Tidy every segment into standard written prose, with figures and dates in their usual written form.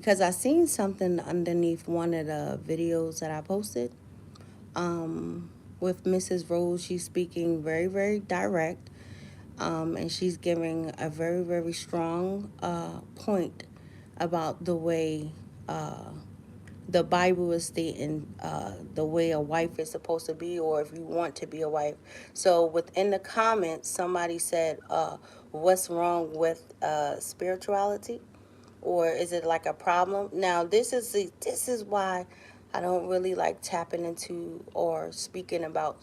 because I seen something underneath one of the videos that I posted. With Mrs. Rose, she's speaking very, very direct, and she's giving a very, very strong point about the way the Bible is stating the way a wife is supposed to be, or if you want to be a wife. So within the comments, somebody said, "What's wrong with spirituality?" Or is it like a problem? Now, this is why I don't really like tapping into or speaking about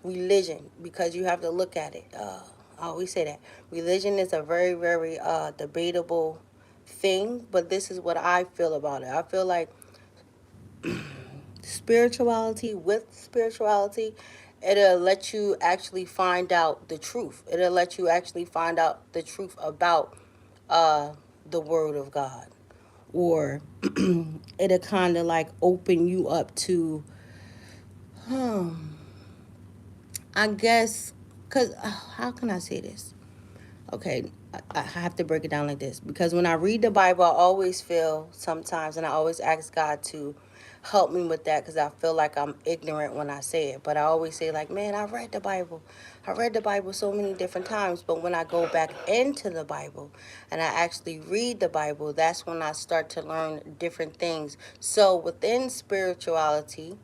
religion, because you have to look at it. I always say that religion is a very, very debatable thing, but this is what I feel about it. I feel like spirituality, it'll let you actually find out the truth. It'll let you actually find out the truth about uh, the Word of God, or it'll kind of like open you up to, I guess, because how can I say this? Okay, I have to break it down like this, because when I read the Bible, I always feel sometimes, and I always ask God to help me with that, because I feel like I'm ignorant when I say it. But I always say, like, man, I read the Bible so many different times. But when I go back into the Bible and I actually read the Bible, that's when I start to learn different things. So within spirituality,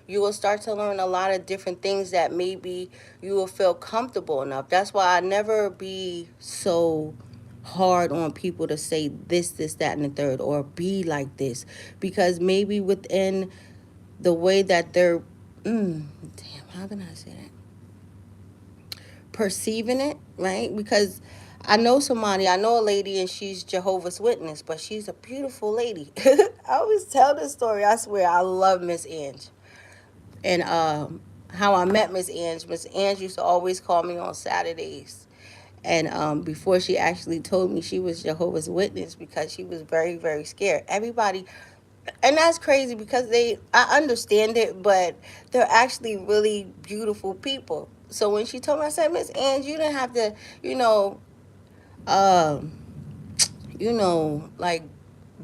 you will start to learn a lot of different things that maybe you will feel comfortable enough. That's why I never be so hard on people to say this, that, and the third, or be like this, because maybe within the way that they're, damn, how can I say that? Perceiving it, right? Because I know a lady, and she's Jehovah's Witness, but she's a beautiful lady. I always tell this story. I swear, I love Miss Ange. And how I met Miss Ange. Miss Ange used to always call me on Saturdays. And before she actually told me she was Jehovah's Witness, because she was very, very scared. Everybody, and that's crazy, because I understand it, but they're actually really beautiful people. So when she told me, I said, Miss Ange, you didn't have to, you know, um, like,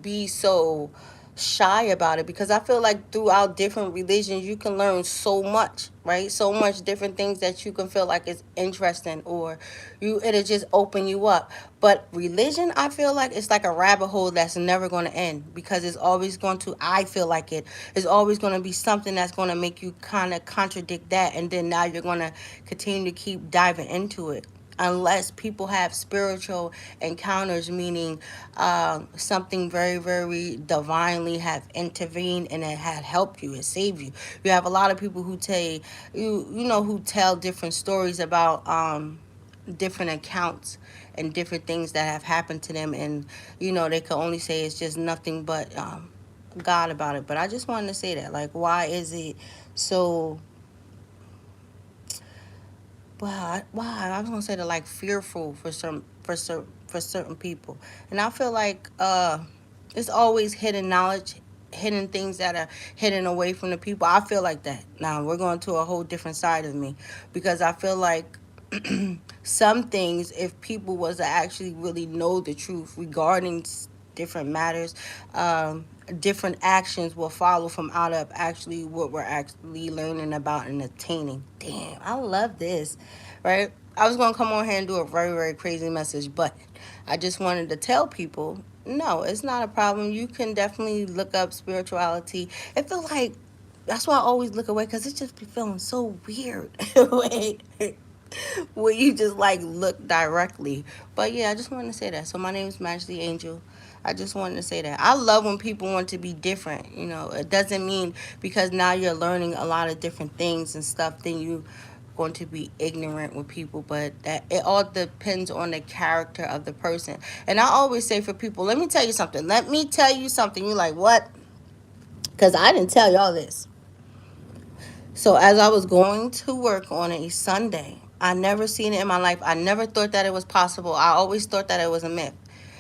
be so shy about it, because I feel like throughout different religions you can learn so much, right? So much different things that you can feel like is interesting, or it'll just open you up. But religion, I feel like it's like a rabbit hole that's never going to end, because it's always going to, I feel like it is always going to be something that's going to make you kind of contradict that, and then now you're going to continue to keep diving into it, unless people have spiritual encounters, meaning something very, very divinely have intervened and it had helped you and saved you. You have a lot of people who who tell different stories about different accounts and different things that have happened to them, and they can only say it's just nothing but God about it. But I just wanted to say that, like, why is it so, why I was gonna say, that, like, fearful for certain people. And I feel like it's always hidden knowledge, hidden things that are hidden away from the people. I feel like that. Now we're going to a whole different side of me, because I feel like some things, if people was to actually really know the truth regarding different matters, different actions will follow from out of actually what we're actually learning about and attaining. Damn, I love this, right? I was gonna come on here and do a very, very crazy message, but I just wanted to tell people, no, it's not a problem. You can definitely look up spirituality. It feel like, that's why I always look away, because it just be feeling so weird. Wait, where you just like look directly. But yeah, I just wanted to say that. So my name is Majesty Angel. I just wanted to say that. I love when people want to be different. It doesn't mean because now you're learning a lot of different things and stuff, then you going to be ignorant with people. But that, it all depends on the character of the person. And I always say for people, let me tell you something. Let me tell you something. You're like, what? Because I didn't tell y'all this. So as I was going to work on a Sunday, I never seen it in my life. I never thought that it was possible. I always thought that it was a myth.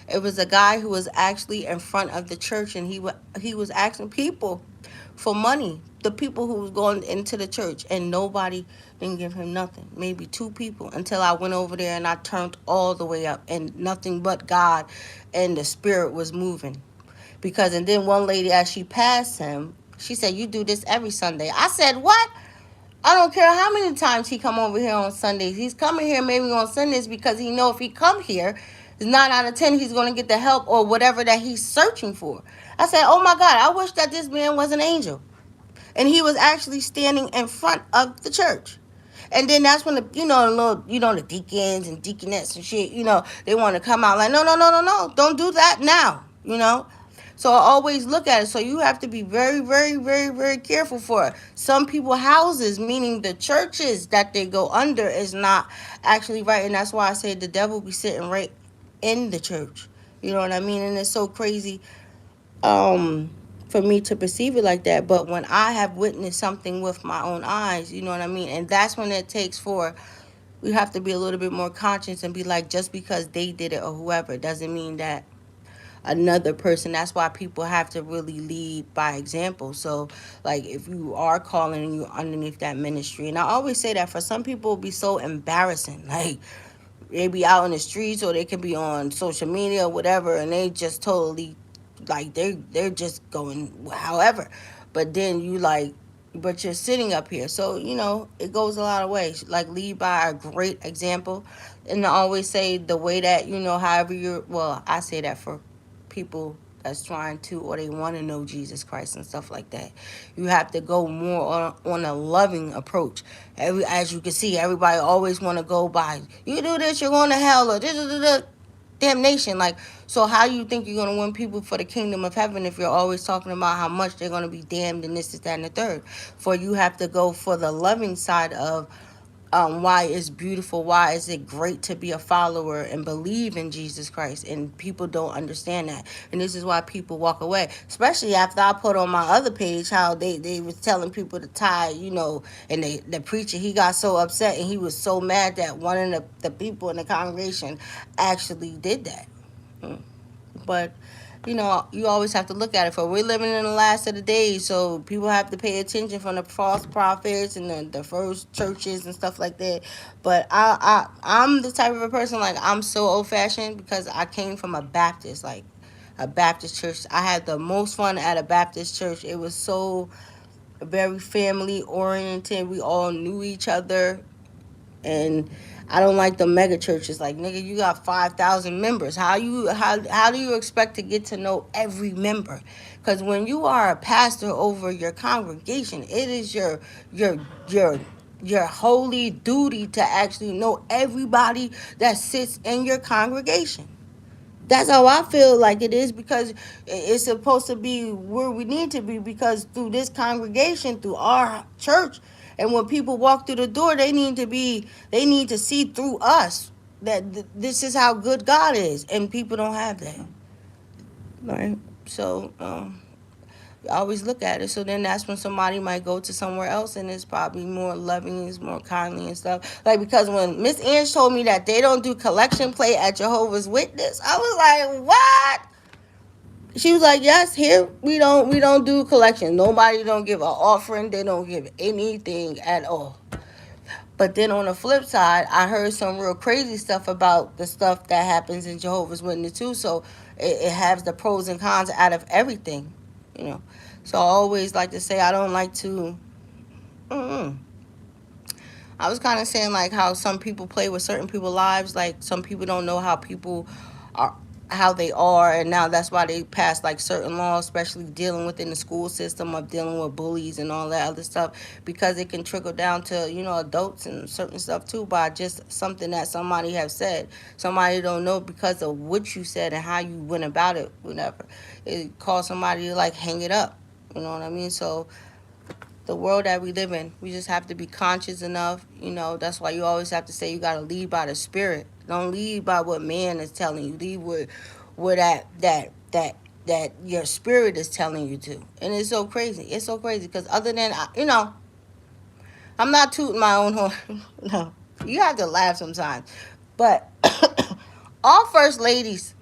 It was a guy who was actually in front of the church, and he was asking people for money. The people who was going into the church, and nobody didn't give him nothing. Maybe two people, until I went over there and I turned all the way up, and nothing but God and the Spirit was moving. Because, and then one lady, as she passed him, she said, "You do this every Sunday." I said, "What?" I don't care how many times he come over here on Sundays. He's coming here maybe on Sundays because he know if he come here, 9 out of 10 he's gonna get the help or whatever that he's searching for. I said, "Oh my God, I wish that this man was an angel." And he was actually standing in front of the church. And then that's when the deacons and deaconettes and shit, they want to come out like, no, no, no, no, no, don't do that now. So I always look at it. So you have to be very, very, very, very careful for it. Some people houses, meaning the churches that they go under, is not actually right, and that's why I say the devil be sitting right in the church. You know what I mean? And it's so crazy um for me to perceive it like that, but when I have witnessed something with my own eyes, you know what I mean, and that's when it takes for we have to be a little bit more conscious and be like, just because they did it or whoever doesn't mean that another person. That's why people have to really lead by example. So like if you are calling and you're underneath that ministry, and I always say that for some people it'll be so embarrassing, like they be out in the streets or they can be on social media or whatever, and they just totally like they're just going however. But then you like, but you're sitting up here, so it goes a lot of ways. Like lead by a great example, and I always say the way that however you're. Well, I say that for people that's trying to or they want to know Jesus Christ and stuff like that. You have to go more on a loving approach. As you can see, everybody always want to go by, you do this, you're going to hell, or this, damnation. Like, so how you think you're going to win people for the kingdom of heaven if you're always talking about how much they're going to be damned and this, that, and the third? For you have to go for the loving side of why it's beautiful, why is it great to be a follower and believe in Jesus Christ, and people don't understand that, and this is why people walk away, especially after I put on my other page how they was telling people to tie, and the preacher, he got so upset and he was so mad that one of the people in the congregation actually did that. Mm. But you always have to look at it, for we're living in the last of the days, so people have to pay attention from the false prophets and the first churches and stuff like that. But I'm the type of a person, like, I'm so old fashioned because I came from a Baptist, like a Baptist church. I had the most fun at a Baptist church. It was so very family oriented. We all knew each other, and I don't like the mega churches. Like, nigga, you got 5,000 members. How do you expect to get to know every member? Because when you are a pastor over your congregation, it is your your your holy duty to actually know everybody that sits in your congregation. That's how I feel like it is, because it's supposed to be where we need to be, because through this congregation, through our church, and when people walk through the door, they need to see through us that this is how good God is, and people don't have that, right? So I always look at it. So then that's when somebody might go to somewhere else and it's probably more loving, it's more kindly and stuff. Like, because when Miss Ange told me that they don't do collection plate at Jehovah's Witness, I was like, what? She was like, yes, here we don't do collection. Nobody don't give an offering. They don't give anything at all. But then on the flip side, I heard some real crazy stuff about the stuff that happens in Jehovah's Witness too. So it has the pros and cons out of everything, you know. So I always like to say I don't like to. Mm-mm. I was kind of saying like how some people play with certain people's lives. Like, some people don't know how people are, how they are, and now that's why they pass like certain laws, especially dealing within the school system of dealing with bullies and all that other stuff, because it can trickle down to adults and certain stuff too, by just something that somebody have said. Somebody don't know because of what you said and how you went about it. Whatever, it caused somebody to like hang it up. You know what I mean? So the world that we live in, we just have to be conscious enough. That's why you always have to say you got to lead by the spirit. Don't lead by what man is telling you. Lead with where that your spirit is telling you to. And it's so crazy. It's so crazy because other than I'm not tooting my own horn. No, you have to laugh sometimes. But all first ladies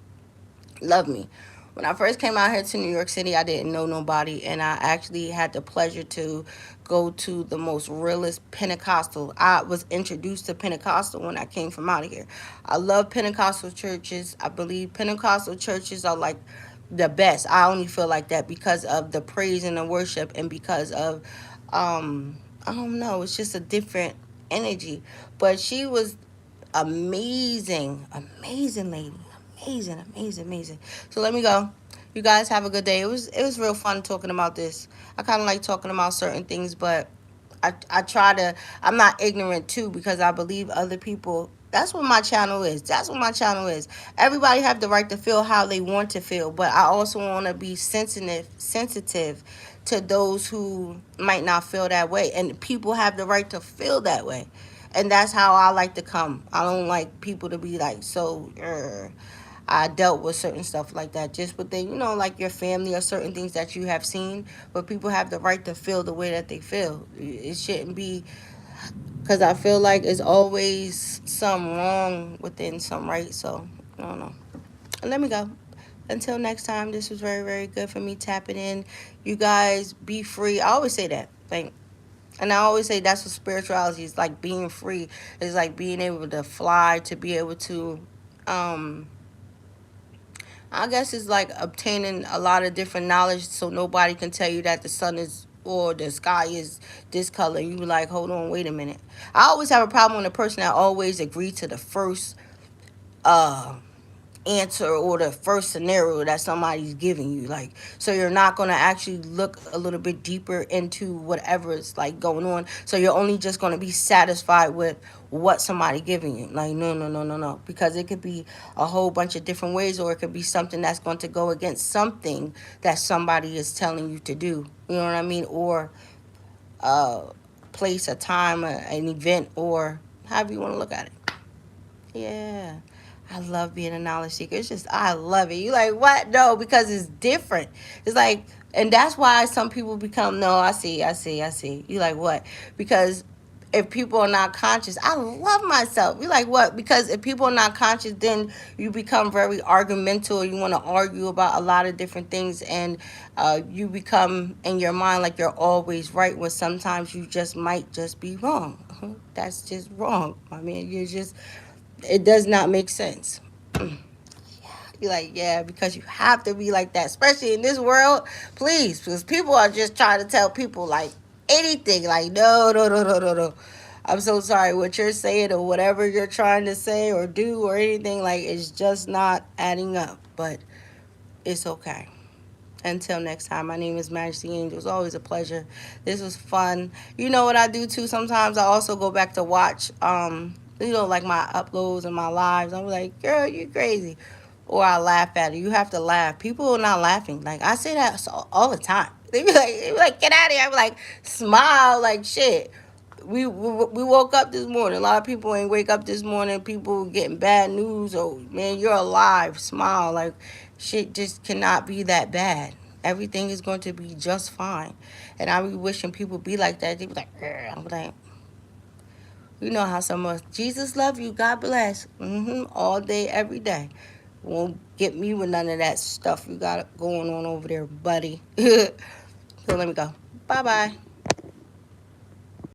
love me. When I first came out here to New York City, I didn't know nobody, and I actually had the pleasure to go to the most realest Pentecostal. I was introduced to Pentecostal when I came from out of here. I love Pentecostal churches. I believe Pentecostal churches are like the best. I only feel like that because of the praise and the worship, and because of, I don't know, it's just a different energy. But she was amazing, amazing lady, amazing, amazing, amazing. So let me go. You guys have a good day. It was real fun talking about this. I kind of like talking about certain things, but I try to, I'm not ignorant too, because I believe other people. That's what my channel is. That's what my channel is. Everybody have the right to feel how they want to feel, but I also want to be sensitive to those who might not feel that way, and people have the right to feel that way. And that's how I like to come. I don't like people to be like so. I dealt with certain stuff like that just within, like your family, or certain things that you have seen. But people have the right to feel the way that they feel. It shouldn't be, because I feel like it's always some wrong within some right. So I don't know. Let me go. Until next time, this was very, very good for me tapping in. You guys be free. I always say that. Like, and I always say that's what spirituality is like, being free. It's like being able to fly, to be able to, um, I guess it's like obtaining a lot of different knowledge, so nobody can tell you that the sun is, or the sky is this color. You be like, hold on, wait a minute. I always have a problem with a person that always agree to the first uh answer, or the first scenario that somebody's giving you. Like, so you're not going to actually look a little bit deeper into whatever is like going on. So you're only just going to be satisfied with what somebody giving you. Like, no, no, no, no, no, because it could be a whole bunch of different ways, or it could be something that's going to go against something that somebody is telling you to do. You know what I mean? Or uh place, a time, an event, or however you want to look at it. Yeah. I love being a knowledge seeker. It's just, I love it. You like, what? No, because it's different. It's like, and that's why some people become, no, I see, I see, I see. You like, what? Because if people are not conscious, I love myself. You like, what? Because if people are not conscious, then you become very argumental. You want to argue about a lot of different things, and you become in your mind like you're always right, when sometimes you just might just be wrong. That's just wrong. I mean, you're just, it does not make sense. You're like, yeah, because you have to be like that, especially in this world. Please, because people are just trying to tell people like anything. Like, no, no, no, no, no, no. I'm so sorry. What you're saying, or whatever you're trying to say or do or anything, like, it's just not adding up. But it's okay. Until next time, my name is Majesty Angel. It's always a pleasure. This was fun. You know what I do too? Sometimes I also go back to watch, like my uploads and my lives. I'm like, girl, you crazy. Or I laugh at it. You have to laugh. People are not laughing. Like, I say that all the time. They be like, get out of here. I'm like, smile, like shit. We woke up this morning. A lot of people ain't wake up this morning. People getting bad news. Oh man, you're alive. Smile. Like, shit just cannot be that bad. Everything is going to be just fine. And I be wishing people be like that. They be like, "Grr." I'm like, you know how some of us, Jesus love you. God bless. All day, every day. Won't get me with none of that stuff you got going on over there, buddy. So let me go. Bye bye.